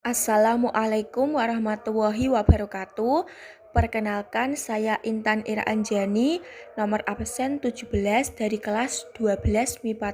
Assalamualaikum warahmatullahi wabarakatuh. Perkenalkan, saya Intan Ira Anjani, nomor absen 17 dari kelas 12 MIPA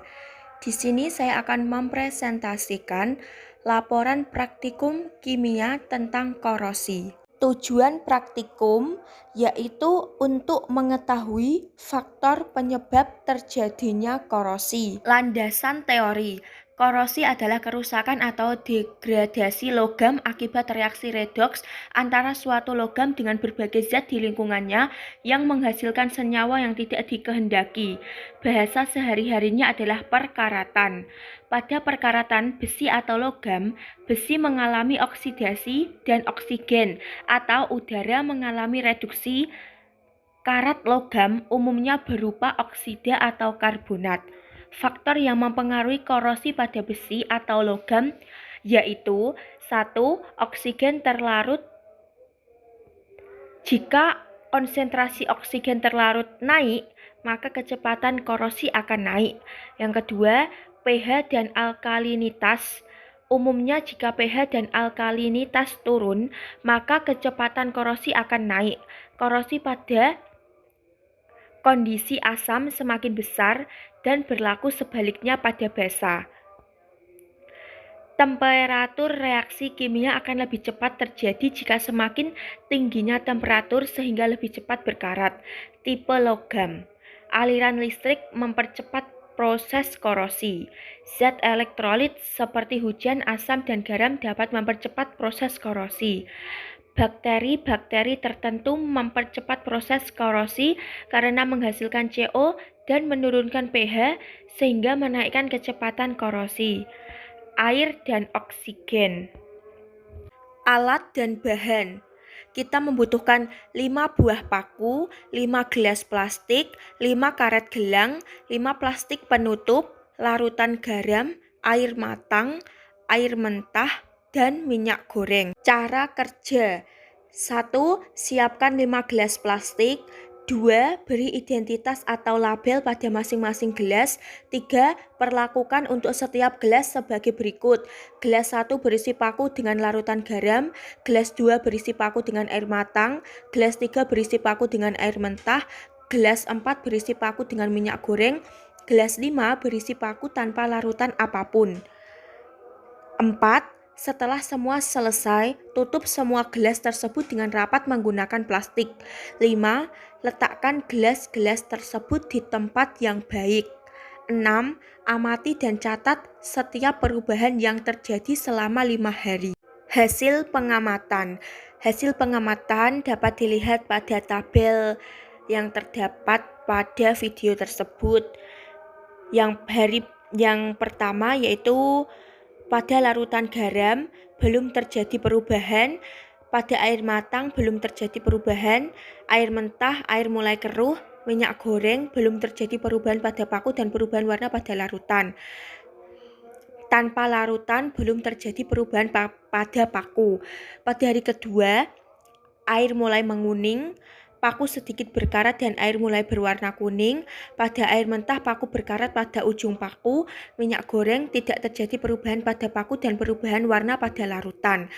3. Di sini saya akan mempresentasikan laporan praktikum kimia tentang korosi. Tujuan praktikum yaitu untuk mengetahui faktor penyebab terjadinya korosi. Landasan teori. Korosi adalah kerusakan atau degradasi logam akibat reaksi redoks antara suatu logam dengan berbagai zat di lingkungannya yang menghasilkan senyawa yang tidak dikehendaki. Bahasa sehari-harinya adalah perkaratan. Pada perkaratan besi atau logam, besi mengalami oksidasi dan oksigen atau udara mengalami reduksi. Karat logam umumnya berupa oksida atau karbonat. Faktor yang mempengaruhi korosi pada besi atau logam yaitu 1. Oksigen terlarut. Jika konsentrasi oksigen terlarut naik, maka kecepatan korosi akan naik. Yang kedua, pH dan alkalinitas. Umumnya jika pH dan alkalinitas turun, maka kecepatan korosi akan naik. Korosi pada kondisi asam semakin besar dan berlaku sebaliknya pada basa. Temperatur reaksi kimia akan lebih cepat terjadi jika semakin tingginya temperatur sehingga lebih cepat berkarat. Tipe logam. Aliran listrik mempercepat proses korosi. Zat elektrolit seperti hujan, asam, dan garam dapat mempercepat proses korosi. Bakteri-bakteri tertentu mempercepat proses korosi karena menghasilkan CO dan menurunkan pH sehingga menaikkan kecepatan korosi. Air dan oksigen. Alat dan bahan. Kita membutuhkan 5 buah paku, 5 gelas plastik, 5 karet gelang, 5 plastik penutup, larutan garam, air matang, air mentah, dan minyak goreng. Cara kerja. 1. Siapkan 5 gelas plastik. 2. Beri identitas atau label pada masing-masing gelas. 3. Perlakukan untuk setiap gelas sebagai berikut. Gelas 1 berisi paku dengan larutan garam. Gelas 2 berisi paku dengan air matang. Gelas 3 berisi paku dengan air mentah. Gelas 4 berisi paku dengan minyak goreng. Gelas 5 berisi paku tanpa larutan apapun. 4. Setelah semua selesai, tutup semua gelas tersebut dengan rapat menggunakan plastik. 5. Letakkan gelas-gelas tersebut di tempat yang baik. 6. Amati dan catat setiap perubahan yang terjadi selama 5 hari. Hasil pengamatan. Hasil pengamatan dapat dilihat pada tabel yang terdapat pada video tersebut. Yang pertama yaitu pada larutan garam belum terjadi perubahan, pada air matang belum terjadi perubahan, air mentah, air mulai keruh, minyak goreng belum terjadi perubahan pada paku dan perubahan warna pada larutan. Tanpa larutan belum terjadi perubahan pada paku. Pada hari kedua, air mulai menguning, paku sedikit berkarat dan air mulai berwarna kuning. Pada air mentah, paku berkarat pada ujung paku. Minyak goreng, tidak terjadi perubahan pada paku dan perubahan warna pada larutan.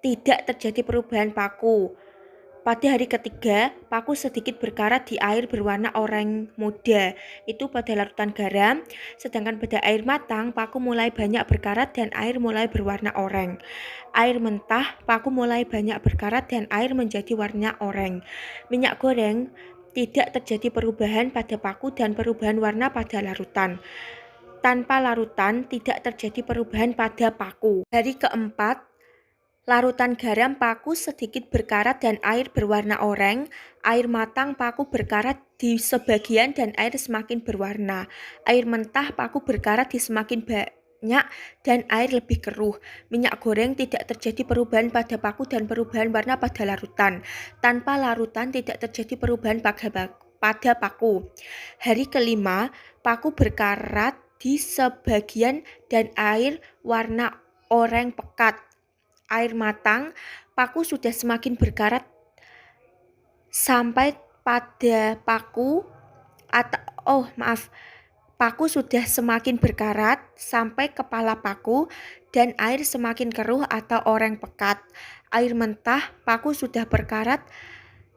Tidak terjadi perubahan paku. Pada hari ketiga, paku sedikit berkarat di air berwarna oranye muda. Itu pada larutan garam. Sedangkan pada air matang, paku mulai banyak berkarat dan air mulai berwarna oranye. Air mentah, paku mulai banyak berkarat dan air menjadi warna oranye. Minyak goreng, tidak terjadi perubahan pada paku dan perubahan warna pada larutan. Tanpa larutan, tidak terjadi perubahan pada paku. Hari keempat, larutan garam, paku sedikit berkarat dan air berwarna oranye. Air matang, paku berkarat di sebagian dan air semakin berwarna. Air mentah, paku berkarat di semakin banyak dan air lebih keruh. Minyak goreng, tidak terjadi perubahan pada paku dan perubahan warna pada larutan. Tanpa larutan, tidak terjadi perubahan pada paku. Hari kelima, paku berkarat di sebagian dan air warna oranye pekat. Air matang, paku sudah semakin berkarat sampai pada paku sudah semakin berkarat sampai kepala paku dan air semakin keruh atau oreng pekat. Air mentah, paku sudah berkarat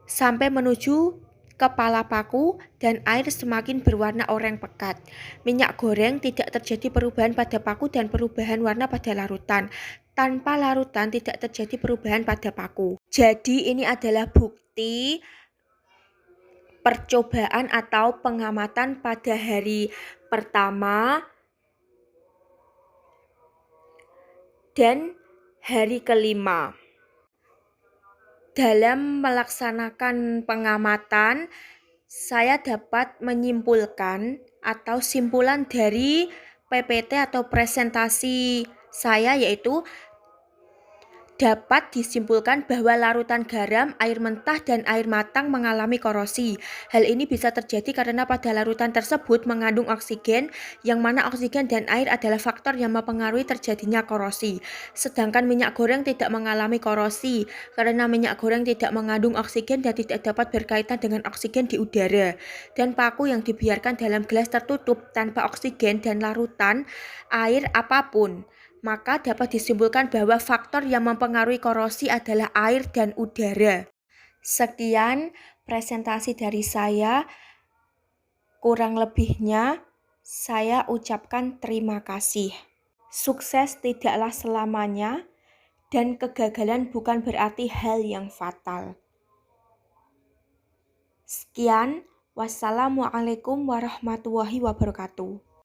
sampai menuju kepala paku dan air semakin berwarna oreng pekat. Minyak goreng tidak terjadi perubahan pada paku dan perubahan warna pada larutan. Tanpa larutan tidak terjadi perubahan pada paku. Jadi ini adalah bukti percobaan atau pengamatan pada hari pertama dan hari kelima. Dalam melaksanakan pengamatan, saya dapat menyimpulkan atau simpulan dari PPT atau presentasi saya, yaitu dapat disimpulkan bahwa larutan garam, air mentah, dan air matang mengalami korosi. Hal ini bisa terjadi karena pada larutan tersebut mengandung oksigen, yang mana oksigen dan air adalah faktor yang mempengaruhi terjadinya korosi. Sedangkan minyak goreng tidak mengalami korosi, karena minyak goreng tidak mengandung oksigen dan tidak dapat berkaitan dengan oksigen di udara. Dan paku yang dibiarkan dalam gelas tertutup tanpa oksigen dan larutan air apapun, maka dapat disimpulkan bahwa faktor yang mempengaruhi korosi adalah air dan udara. Sekian presentasi dari saya. Kurang lebihnya saya ucapkan terima kasih. Sukses tidaklah selamanya dan kegagalan bukan berarti hal yang fatal. Sekian, wassalamualaikum warahmatullahi wabarakatuh.